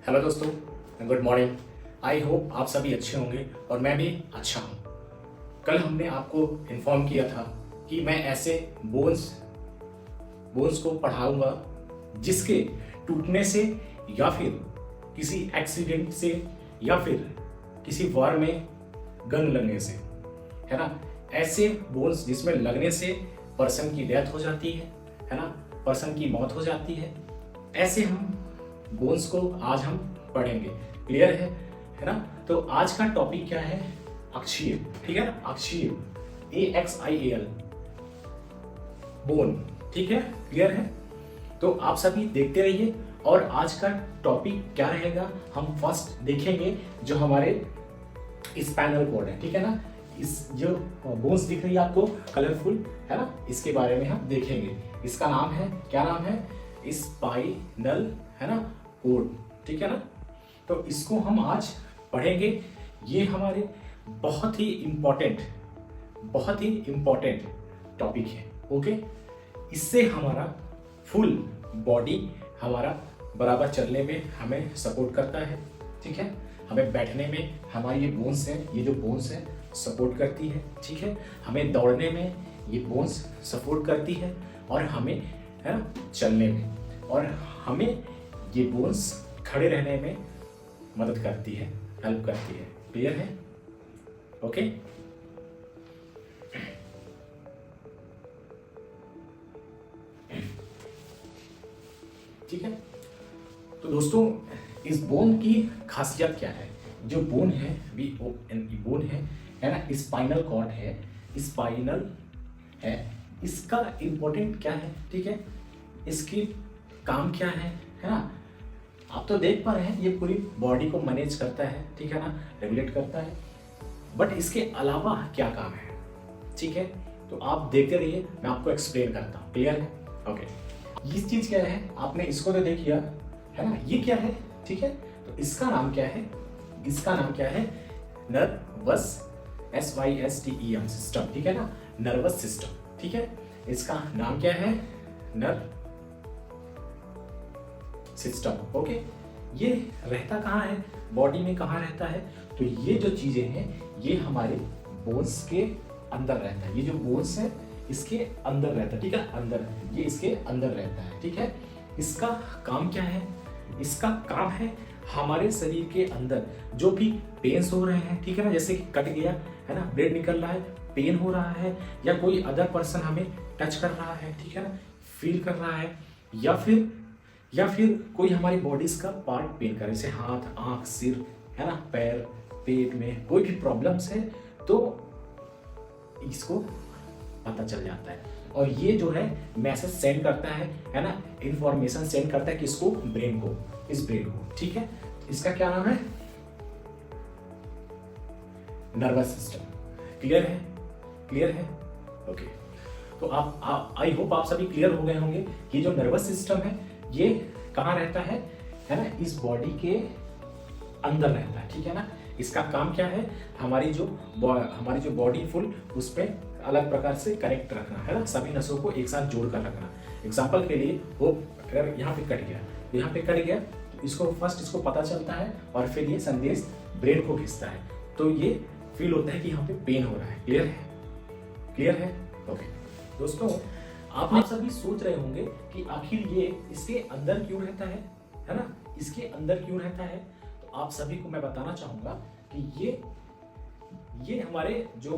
Hello दोस्तों, good morning. I hope आप सभी अच्छे होंगे और मैं भी अच्छा हूँ। कल हमने आपको इन्फॉर्म किया था कि मैं ऐसे बोन्स बोन्स को पढ़ाऊंगा जिसके टूटने से या फिर किसी एक्सीडेंट से या फिर किसी वार में गन लगने से, है ना, ऐसे बोन्स जिसमें लगने से पर्सन की डेथ हो जाती है ना, पर्सन की मौत हो जाती है। ऐसे हम बोन्स को आज हम पढ़ेंगे। क्लियर है ना। तो आज का टॉपिक क्या है? अक्षीय। ठीक है ना, अक्षीय, AXIAL, बोन। ठीक है, क्लियर है। तो आप सभी देखते रहिए और आज का टॉपिक क्या रहेगा, हम फर्स्ट देखेंगे जो हमारे स्पाइनल कॉर्ड है। ठीक है ना, इस जो बोन्स दिख रही है आपको कलरफुल, है ना, इसके बारे में हम देखेंगे। इसका नाम है, क्या नाम है? स्पाइनल, है ना, कॉर्ड। ठीक है ना। तो इसको हम आज पढ़ेंगे। ये हमारे बहुत ही इंपॉर्टेंट टॉपिक है। ओके, इससे हमारा फुल बॉडी हमारा बराबर चलने में हमें सपोर्ट करता है। ठीक है, हमें बैठने में हमारी ये बोन्स है, ये जो बोन्स है सपोर्ट करती है। ठीक है, हमें दौड़ने में ये बोन्स सपोर्ट करती है और हमें, है ना, चलने में, और हमें ये बोन्स खड़े रहने में मदद करती है, हेल्प करती है। क्लियर है? ओके। ठीक है, तो दोस्तों इस बोन की खासियत क्या है? जो बोन है, BONE बोन है ना, स्पाइनल कॉर्ड है, स्पाइनल है। इसका इंपॉर्टेंट क्या है? ठीक है, इसकी काम क्या है ना। आप तो देख पा रहे हैं ये पूरी बॉडी को मैनेज करता है, ठीक है ना, रेगुलेट करता है। बट इसके अलावा क्या काम है? ठीक है, तो आप देखते रहिए, मैं आपको एक्सप्लेन करता हूँ। क्लियर है? ओके। ये चीज क्या है, आपने इसको तो देख लिया, है ना। ये क्या है? ठीक है, तो इसका नाम क्या है? इसका नाम क्या है? Nervous, SYSTEM system. ठीक है ना, नर्वस सिस्टम। ठीक है, इसका नाम क्या है? Nerve system. ओके, ये रहता कहाँ है? बॉडी में कहाँ रहता है? तो ये जो चीजें हैं ये हमारे बोन्स के अंदर रहता है। ये जो बोन्स है इसके अंदर रहता है। ठीक है, अंदर, ये इसके अंदर रहता है। ठीक है, इसका काम क्या है? इसका काम है हमारे शरीर के अंदर जो भी पेन्स हो रहे हैं, ठीक है ना, जैसे कि कट गया है ना, ब्लड निकल रहा है, पेन हो रहा है, या कोई अदर पर्सन हमें टच कर रहा है, ठीक है ना, फील कर रहा है, या फिर कोई हमारी बॉडीज का पार्ट पेन करे, जैसे हाथ, आंख, सिर, है ना, पैर, पेट में कोई भी प्रॉब्लम्स है तो इसको पता चल जाता है। और ये जो है मैसेज सेंड करता है ना, इंफॉर्मेशन सेंड करता है किसको? ब्रेन को, इस ब्रेन को। ठीक है, इसका क्या नाम है? Nervous system. क्लियर है? क्लियर है? ओके। तो आप आई होप आप सभी क्लियर हो गए होंगे। ये जो नर्वस सिस्टम है ये कहाँ रहता है ना, इस बॉडी के अंदर रहता है। ठीक है ना, इसका काम क्या है? हमारी जो बॉडी फुल उस पर अलग प्रकार से कनेक्ट रखना, है ना, सभी नसों को एक साथ जोड़ कर रखना। एग्जाम्पल के लिए वो अगर यहाँ पे कट गया, तो यहाँ पे कट गया तो इसको फर्स्ट इसको पता चलता है और फिर ये संदेश ब्रेन को भेजता है, तो ये फील होता है कि यहाँ पे पेन हो रहा है। क्लियर है? क्लियर है? ओके दोस्तों, आप सभी सोच रहे होंगे कि आखिर ये इसके अंदर क्यों रहता है ना, इसके अंदर क्यों रहता है। तो आप सभी को मैं बताना चाहूंगा कि ये हमारे जो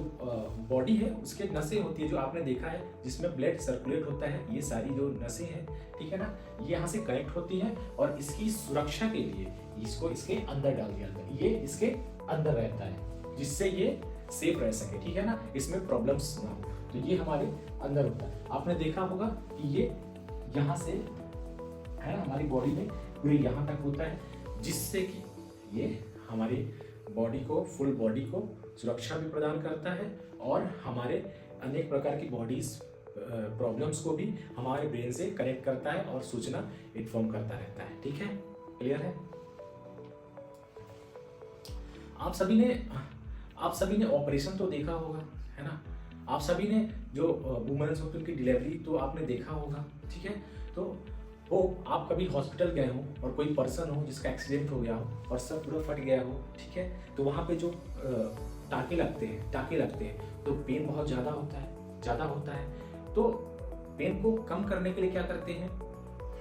बॉडी है उसके नसें होती है, जो आपने देखा है जिसमें ब्लड सर्कुलेट होता है, ये सारी जो नसें हैं, ठीक है ना, ये यहाँ से कनेक्ट होती है और इसकी सुरक्षा के लिए इसको इसके अंदर डाल दिया जाता है। ये इसके अंदर रहता है जिससे ये सेफ रह सके, ठीक है ना, इसमें प्रॉब्लम्स ना हो। तो ये हमारे अंदर होता है। आपने देखा होगा कि ये यहाँ से, है ना, हमारी बॉडी में पूरे यहाँ तक होता है, जिससे कि ये हमारी बॉडी को, फुल बॉडी को सुरक्षा भी प्रदान करता है और हमारे अनेक प्रकार की बॉडीज प्रॉब्लम्स को भी हमारे ब्रेन से कनेक्ट करता है और सूचना इन्फॉर्म करता रहता है। ठीक है? क्लियर है? आप सभी ने ऑपरेशन तो देखा होगा, है ना। आप सभी ने जो वुमेन्स होती है उनकी डिलीवरी तो आपने देखा होगा। ठीक है, तो हो आप कभी हॉस्पिटल गए हो और कोई पर्सन हो जिसका एक्सीडेंट हो गया हो और सब पूरा फट गया हो, ठीक है, तो वहाँ पे जो टाँके लगते हैं तो पेन बहुत ज़्यादा होता है। तो पेन को कम करने के लिए क्या करते हैं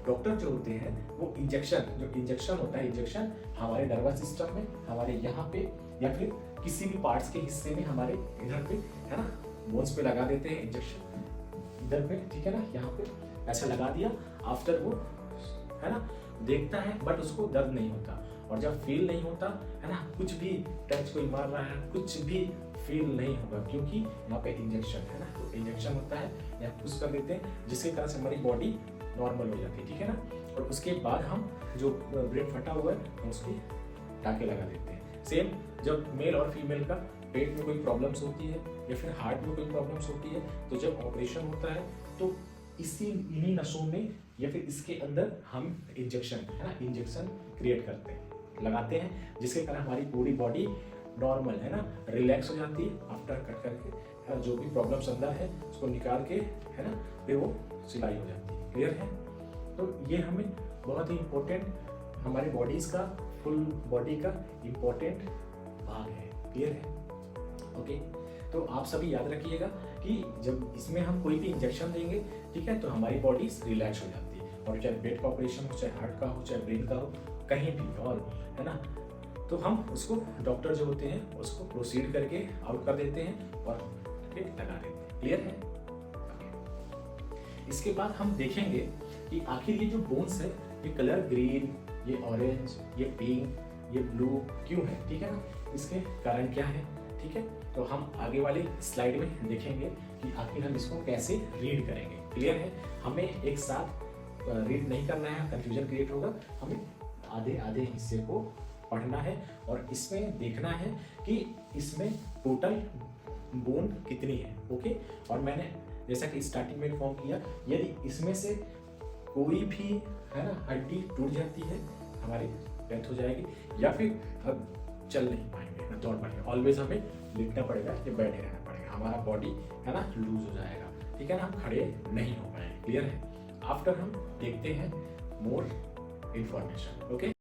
डॉक्टर जो होते हैं, वो इंजेक्शन होता है, इंजेक्शन हमारे नर्वस सिस्टम में, हमारे यहाँ पे या फिर किसी भी पार्ट्स के हिस्से में, हमारे इधर पे, है ना, बोन्स पे लगा देते हैं इंजेक्शन इधर पे, ठीक है ना, यहाँ पे ऐसा लगा दिया। आफ्टर वो, है ना, देखता है बट उसको दर्द नहीं होता, और जब फील नहीं होता, है ना, कुछ भी टच कोई मार रहा है, कुछ भी फील नहीं होगा, क्योंकि यहाँ पे इंजेक्शन है ना, तो इंजेक्शन होता है या पुश कर देते हैं, जिसके कारण से हमारी बॉडी नॉर्मल हो जाती है, ठीक है ना। और उसके बाद हम जो ब्रेन फटा हुआ है हम उसकी टाँके लगा देते हैं। सेम जब मेल और फीमेल का पेट में कोई प्रॉब्लम्स होती है या फिर हार्ट में कोई प्रॉब्लम्स होती है, तो जब ऑपरेशन होता है तो इन्हीं नसों में या फिर इसके अंदर हम इंजेक्शन, है ना, इंजेक्शन क्रिएट करते हैं, लगाते हैं, जिसके कारण हमारी पूरी बॉडी नॉर्मल, है ना, रिलैक्स हो जाती है। आफ्टर कट करके जो भी प्रॉब्लम्स अंदर है उसको निकाल के, है ना, फिर वो सिलाई हो जाती है। क्लियर है? तो ये हमें बहुत ही इम्पोर्टेंट, हमारे बॉडीज का, फुल बॉडी का इम्पोर्टेंट भाग है। क्लियर है? ओके, तो आप सभी याद रखिएगा कि जब इसमें हम कोई भी इंजेक्शन देंगे, ठीक है, तो हमारी बॉडी रिलैक्स हो जाती है, और चाहे पेट का ऑपरेशन हो, चाहे हार्ट का हो, चाहे ब्रेन का हो, कहीं भी और, है ना, तो हम उसको डॉक्टर जो होते हैं उसको प्रोसीड करके आउट कर देते हैं और फिर लगा देते हैं। क्लियर है? इसके बाद हम देखेंगे कि आखिर ये जो बोन्स है, ये कलर ग्रीन, ये ऑरेंज, ये पिंक, ये ब्लू क्यों है, ठीक है ना, इसके कारण क्या है, ठीक है। तो हम आगे वाले स्लाइड में देखेंगे कि आखिर हम इसको कैसे रीड करेंगे। क्लियर है? हमें एक साथ रीड नहीं करना है, कंफ्यूजन क्रिएट होगा, हमें आधे आधे हिस्से को पढ़ना है और इसमें देखना है कि इसमें टोटल बोन कितनी है। ओके, और मैंने जैसा कि स्टार्टिंग में इन्फॉर्म किया, यदि इसमें से कोई भी, है ना, हड्डी टूट जाती है, हमारी डेथ हो जाएगी, या फिर हम चल नहीं पाएंगे, ना दौड़ पाएंगे, ऑलवेज हमें लेटना पड़ेगा या बैठे रहना पड़ेगा, हमारा बॉडी, है ना, लूज हो जाएगा, ठीक है ना, हम खड़े नहीं हो पाएंगे। क्लियर है? आफ्टर हम देखते हैं मोर इंफॉर्मेशन। ओके।